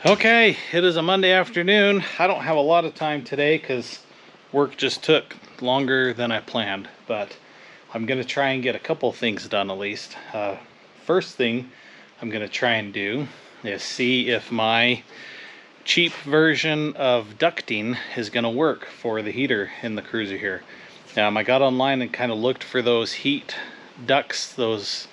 Okay, it is a Monday afternoon. I don't have a lot of time today because work just took longer than I planned, but I'm going to try and get a couple things done at least. First thing I'm going to try and do is see if my cheap version of ducting is going to work for the heater in the cruiser here. I got online and kind of looked for those heat ducts, those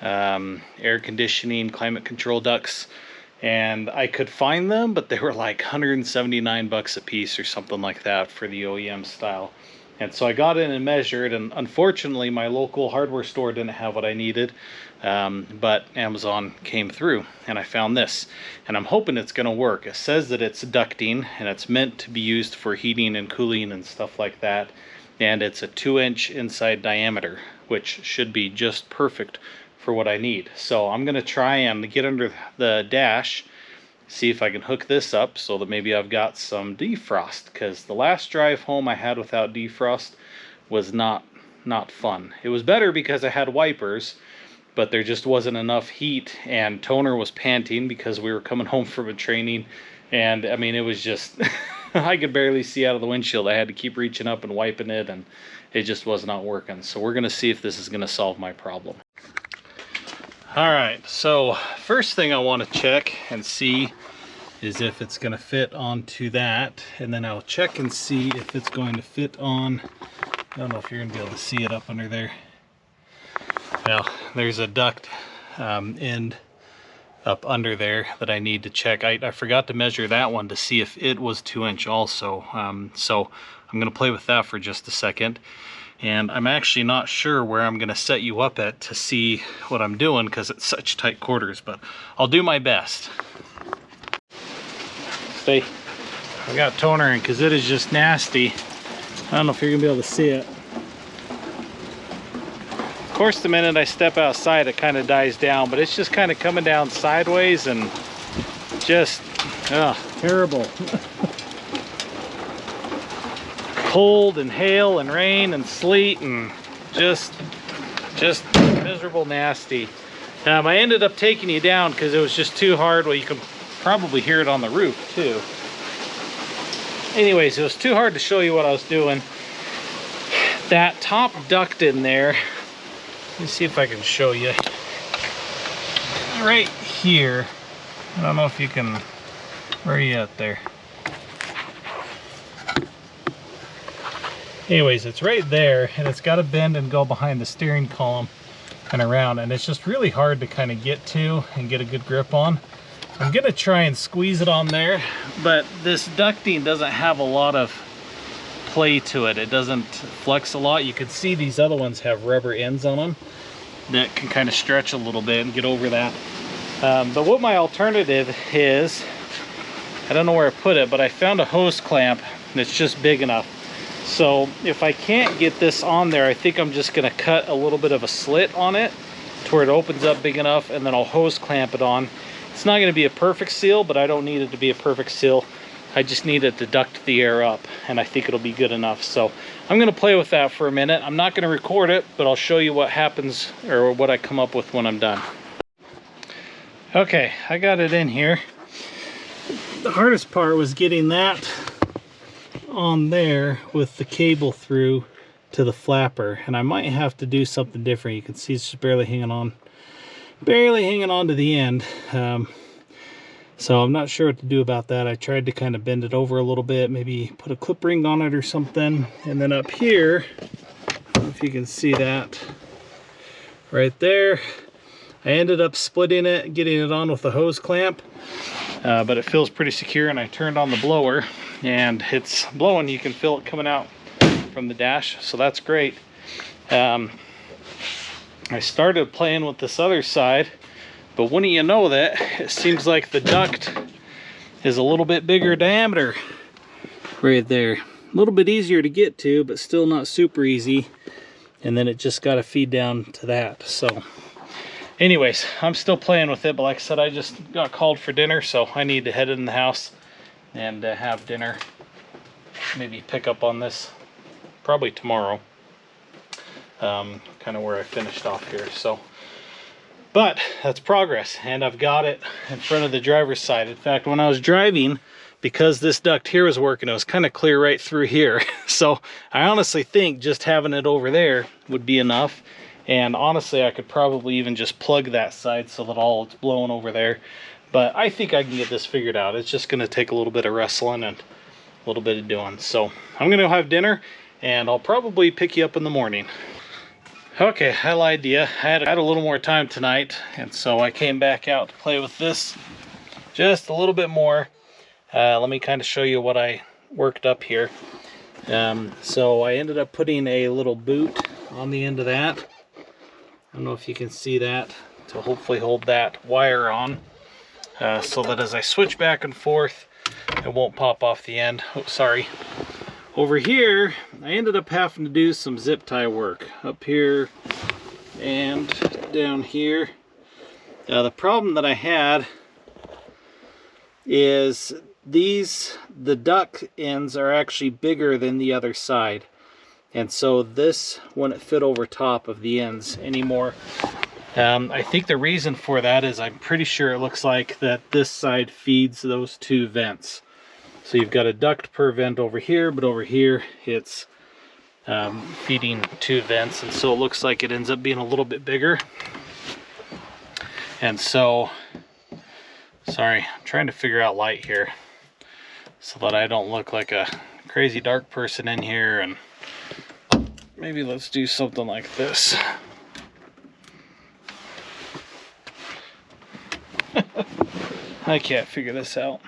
air conditioning, climate control ducts, and I could find them, but they were like 179 bucks a piece or something like that for the OEM style. And so I got in and measured, and unfortunately my local hardware store didn't have what I needed, but Amazon came through and I found this, and I'm hoping it's going to work. It says that it's ducting and it's meant to be used for heating and cooling and stuff like that, and it's a 2-inch inside diameter, which should be just perfect for what I need. So I'm going to try and get under the dash, see if I can hook this up so that maybe I've got some defrost, because the last drive home I had without defrost was not fun. It was better because I had wipers, but there just wasn't enough heat, and Toner was panting because we were coming home from a training, and I mean, it was just I could barely see out of the windshield. I had to keep reaching up and wiping it, and it just was not working. So we're going to see if this is going to solve my problem. Alright, so first thing I want to check and see is if it's going to fit onto that, and then I'll check and see if it's going to fit on, I don't know if you're going to be able to see it up under there. Well, there's a duct end up under there that I need to check. I forgot to measure that one to see if it was 2-inch also, so I'm going to play with that for just a second. And I'm actually not sure where I'm going to set you up at to see what I'm doing because it's such tight quarters, but I'll do my best. Stay. I got Toner in because it is just nasty. I don't know if you're going to be able to see it. Of course, the minute I step outside, it kind of dies down, but it's just kind of coming down sideways and just, terrible. Cold and hail and rain and sleet and just miserable nasty. I ended up taking you down because it was just too hard. Well, you can probably hear it on the roof too. Anyways, it was too hard to show you what I was doing. That top duct in there, let me see if I can show you. Right here, I don't know if you can, where are you at there? Anyways, it's right there, and it's got to bend and go behind the steering column and around, and it's just really hard to kind of get to and get a good grip on. I'm going to try and squeeze it on there, but this ducting doesn't have a lot of play to it. It doesn't flex a lot. You can see these other ones have rubber ends on them that can kind of stretch a little bit and get over that. But what my alternative is, I don't know where I put it, but I found a hose clamp that's just big enough. So if I can't get this on there, I think I'm just going to cut a little bit of a slit on it to where it opens up big enough, and then I'll hose clamp it on. It's not going to be a perfect seal, but I don't need it to be a perfect seal. I just need it to duct the air up, and I think it'll be good enough. So I'm going to play with that for a minute. I'm not going to record it, but I'll show you what happens or what I come up with when I'm done. Okay, I got it in here. The hardest part was getting that on there with the cable through to the flapper, and I might have to do something different. You can see it's just barely hanging on to the end, so I'm not sure what to do about that. I tried to kind of bend it over a little bit, maybe put a clip ring on it or something. And then up here, if you can see that right there, I ended up splitting it, getting it on with the hose clamp, but it feels pretty secure, and I turned on the blower and it's blowing. You can feel it coming out from the dash, so that's great. I started playing with this other side, but wouldn't you know that, it seems like the duct is a little bit bigger diameter right there. A little bit easier to get to, but still not super easy. And then it just got to feed down to that. So anyways, I'm still playing with it, but like I said, I just got called for dinner, so I need to head in the house and have dinner. Maybe pick up on this probably tomorrow. Kind of where I finished off here. So But that's progress, and I've got it in front of the driver's side. In fact, when I was driving, because this duct here was working, it was kind of clear right through here. So I honestly think just having it over there would be enough. And honestly, I could probably even just plug that side so that all it's blowing over there. But I think I can get this figured out. It's just going to take a little bit of wrestling and a little bit of doing. So I'm going to go have dinner, and I'll probably pick you up in the morning. Okay, I lied to you. I had a little more time tonight, and so I came back out to play with this just a little bit more. Let me kind of show you what I worked up here. So I ended up putting a little boot on the end of that. I don't know if you can see that, to hopefully hold that wire on, so that as I switch back and forth, it won't pop off the end. Oh, sorry. Over here, I ended up having to do some zip tie work up here and down here. The problem that I had is the duct ends are actually bigger than the other side. And so this wouldn't fit over top of the ends anymore. I think the reason for that is I'm pretty sure it looks like that this side feeds those two vents. So you've got a duct per vent over here, but over here it's feeding two vents, and so it looks like it ends up being a little bit bigger. And so, sorry, I'm trying to figure out light here so that I don't look like a crazy dark person in here, and maybe let's do something like this. I can't figure this out.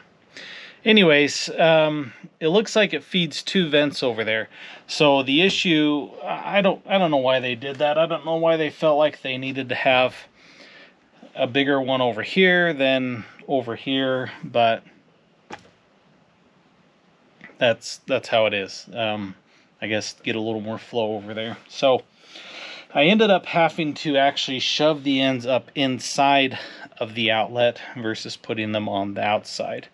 Anyways, it looks like it feeds two vents over there. So the issue, I don't know why they did that. I don't know why they felt like they needed to have a bigger one over here than over here, but that's how it is. I guess get a little more flow over there. So I ended up having to actually shove the ends up inside of the outlet versus putting them on the outside,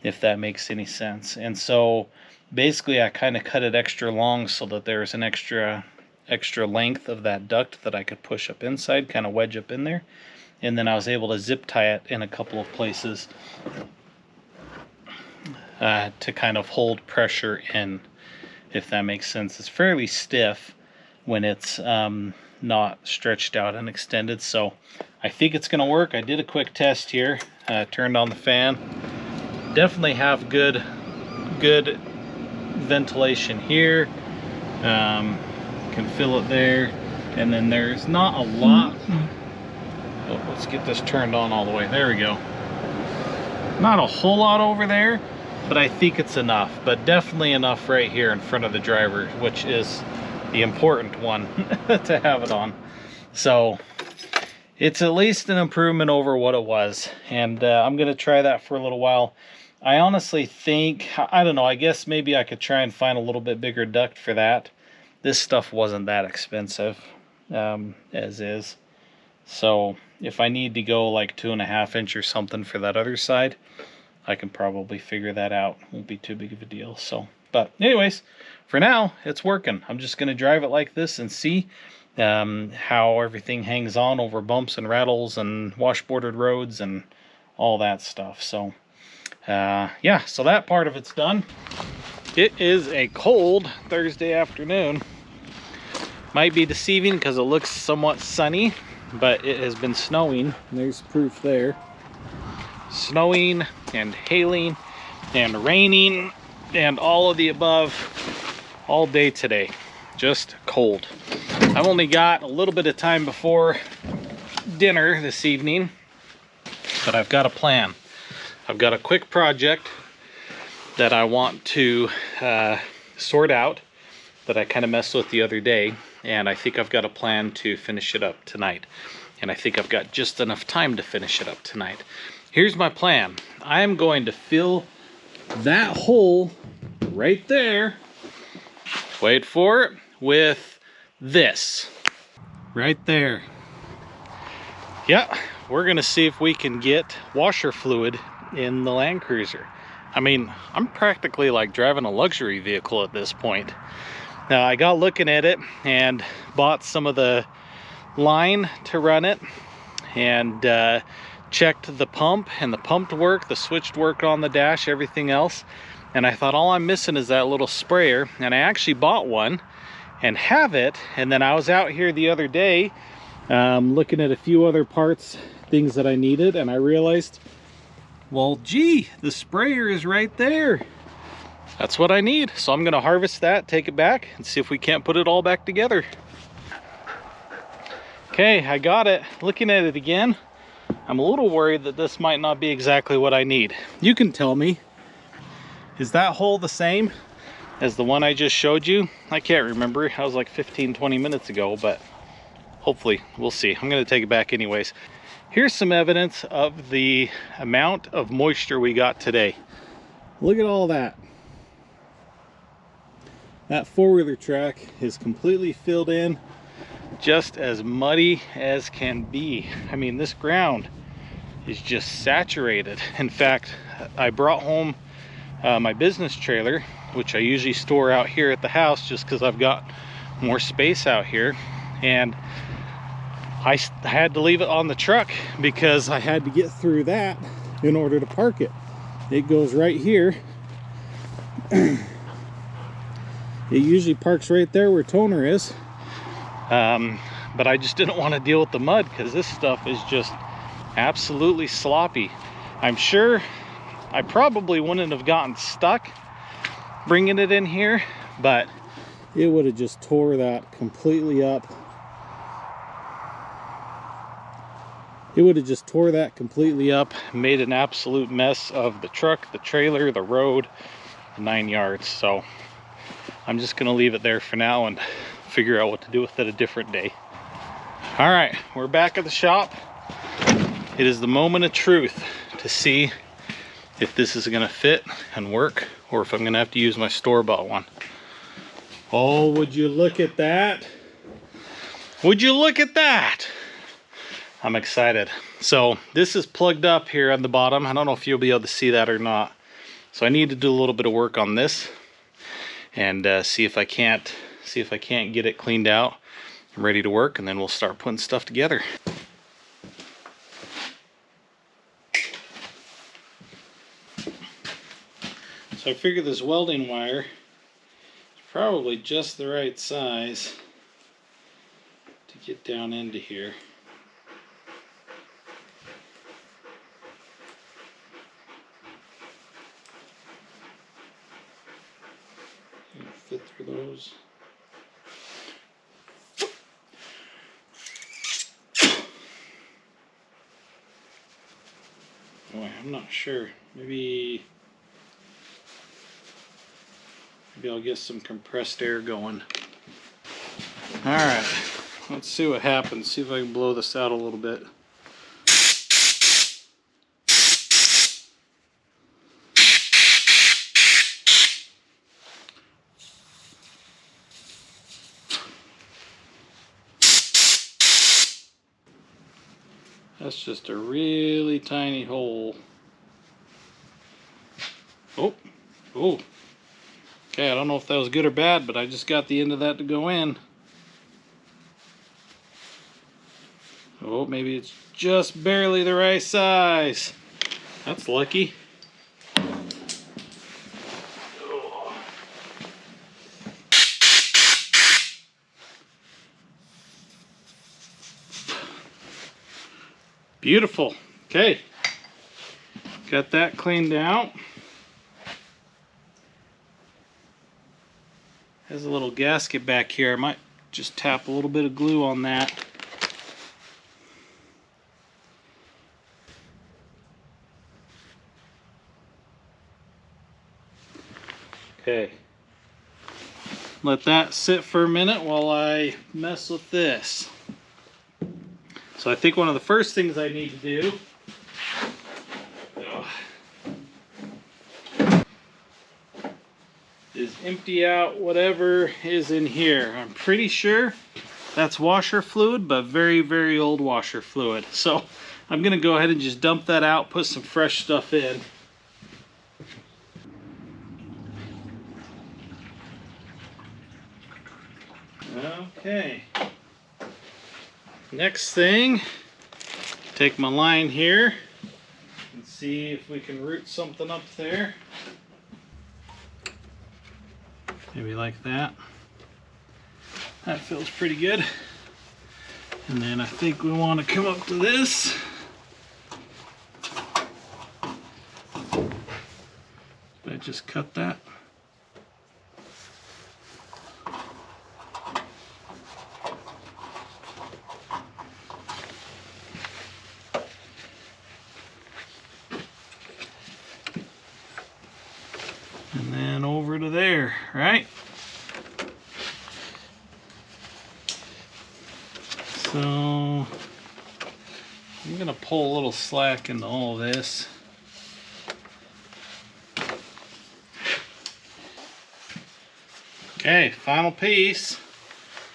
if that makes any sense. And so basically I kind of cut it extra long so that there's an extra length of that duct that I could push up inside, kind of wedge up in there. And then I was able to zip tie it in a couple of places to kind of hold pressure in, if that makes sense. It's fairly stiff when it's not stretched out and extended. So I think it's going to work. I did a quick test here, turned on the fan. Definitely have good ventilation here. Can feel it there, and then there's not a lot. Oh, let's get this turned on all the way. There we go. Not a whole lot over there, but I think it's enough. But definitely enough right here in front of the driver, which is the important one to have it on. So it's at least an improvement over what it was, and I'm gonna try that for a little while. I honestly think, I don't know, I guess maybe I could try and find a little bit bigger duct for that. This stuff wasn't that expensive as is. So if I need to go like 2.5 inch or something for that other side, I can probably figure that out. Won't be too big of a deal. So, but anyways, for now it's working. I'm just gonna drive it like this and see how everything hangs on over bumps and rattles and washboarded roads and all that stuff. So yeah, so that part of it's done. It is a cold Thursday afternoon. Might be deceiving because it looks somewhat sunny, but it has been snowing. There's proof there. Snowing and hailing and raining and all of the above all day today. Just cold. I've only got a little bit of time before dinner this evening, but I've got a plan. I've got a quick project that I want to sort out that I kind of messed with the other day, and I think I've got a plan to finish it up tonight. And I think I've got just enough time to finish it up tonight. Here's my plan. I am going to fill that hole right there, wait for it, with this right there. Yeah, we're gonna see if we can get washer fluid in the Land Cruiser. I mean, I'm practically like driving a luxury vehicle at this point. Now I got looking at it and bought some of the line to run it, and checked the pump, and the pump worked, the switch worked on the dash, everything else. And I thought all I'm missing is that little sprayer, and I actually bought one and have it. And then I was out here the other day looking at a few other parts, things that I needed, and I realized, well, gee, the sprayer is right there. That's what I need. So I'm gonna harvest that, take it back, and see if we can't put it all back together. Okay, I got it. Looking at it again, I'm a little worried that this might not be exactly what I need. You can tell me, is that hole the same as the one I just showed you? I can't remember. That was like 15-20 minutes ago, but hopefully we'll see. I'm gonna take it back anyways. Here's some evidence of the amount of moisture we got today. Look at all that. That four-wheeler track is completely filled in, just as muddy as can be. I mean, this ground is just saturated. In fact, I brought home my business trailer, which I usually store out here at the house just because I've got more space out here, and I had to leave it on the truck because I had to get through that in order to park it. It goes right here. It usually parks right there where toner is, but I just didn't want to deal with the mud because this stuff is just absolutely sloppy. I'm sure I probably wouldn't have gotten stuck bringing it in here, but it would have just tore that completely up. It would have just tore that completely up, made an absolute mess of the truck, the trailer, the road, the 9 yards. So I'm just gonna leave it there for now and figure out what to do with it a different day. All right, we're back at the shop. It is the moment of truth to see if this is gonna fit and work, or if I'm gonna have to use my store-bought one. Oh, would you look at that? Would you look at that? I'm excited. So this is plugged up here on the bottom. I don't know if you'll be able to see that or not. So I need to do a little bit of work on this and see if I can't get it cleaned out and ready to work, and then we'll start putting stuff together. So I figure this welding wire is probably just the right size to get down into here. Fit through those. Boy, I'm not sure. Maybe I'll get some compressed air going. All right, let's see what happens. See if I can blow this out a little bit. That's just a really tiny hole. Oh. Okay, I don't know if that was good or bad, but I just got the end of that to go in. Oh, maybe it's just barely the right size. That's lucky. Beautiful. Okay, got that cleaned out. There's a little gasket back here. I might just tap a little bit of glue on that. Okay, let that sit for a minute while I mess with this. So I think one of the first things I need to do is empty out whatever is in here. I'm pretty sure that's washer fluid, but very, very old washer fluid. So I'm gonna go ahead and just dump that out, put some fresh stuff in. Okay. Next thing take my line here and see if we can root something up there. Maybe like that. That feels pretty good. And then I think we want to come up to this. Did I just cut that? And then over to there, right? So I'm gonna pull a little slack into all of this. Okay, final piece.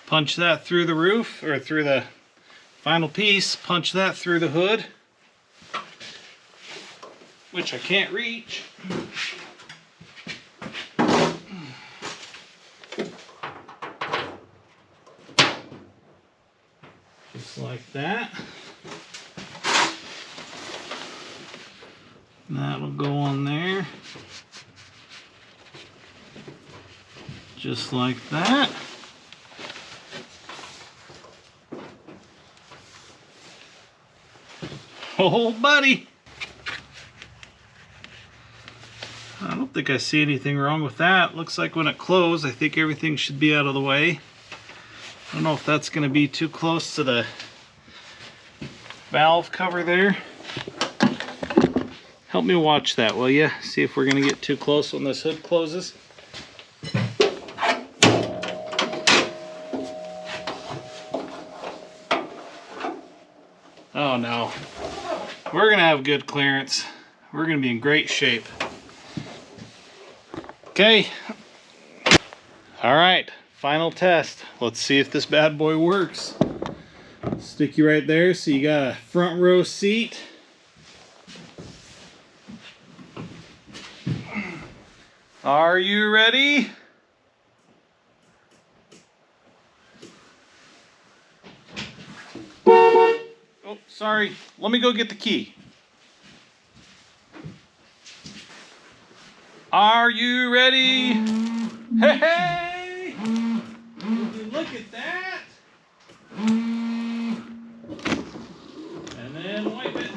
Punch that through the roof, or through the final piece, punch that through the hood, which I can't reach. Just like that. That'll go on there. Just like that. Oh, buddy. I don't think I see anything wrong with that. Looks like when it closed, I think everything should be out of the way. I don't know if that's going to be too close to the valve cover there. Help me watch that, will you? See if we're going to get too close when this hood closes. Oh no. We're going to have good clearance. We're going to be in great shape. Okay. All right. Final test. Let's see if this bad boy works. Stick you right there so you got a front row seat. Are you ready? Oh, sorry. Let me go get the key. Are you ready? Hey, hey! Look at that! And then wipe it.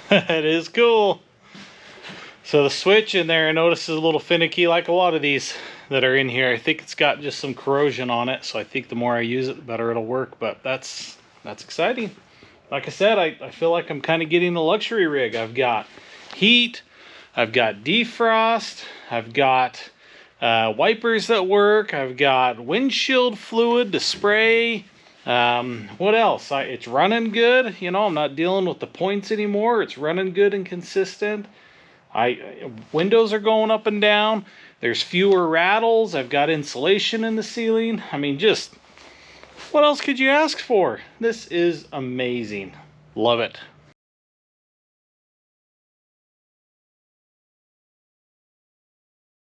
That is cool. So the switch in there, I notice, is a little finicky, like a lot of these that are in here. I think it's got just some corrosion on it, so I think the more I use it, the better it'll work. But that's exciting. Like I said, I feel like I'm kind of getting a luxury rig. I've got heat, I've got defrost, I've got wipers that work, I've got windshield fluid to spray. What else? It's running good. You know, I'm not dealing with the points anymore. It's running good and consistent. Windows are going up and down. There's fewer rattles. I've got insulation in the ceiling. I mean, just what else could you ask for? This is amazing. Love it.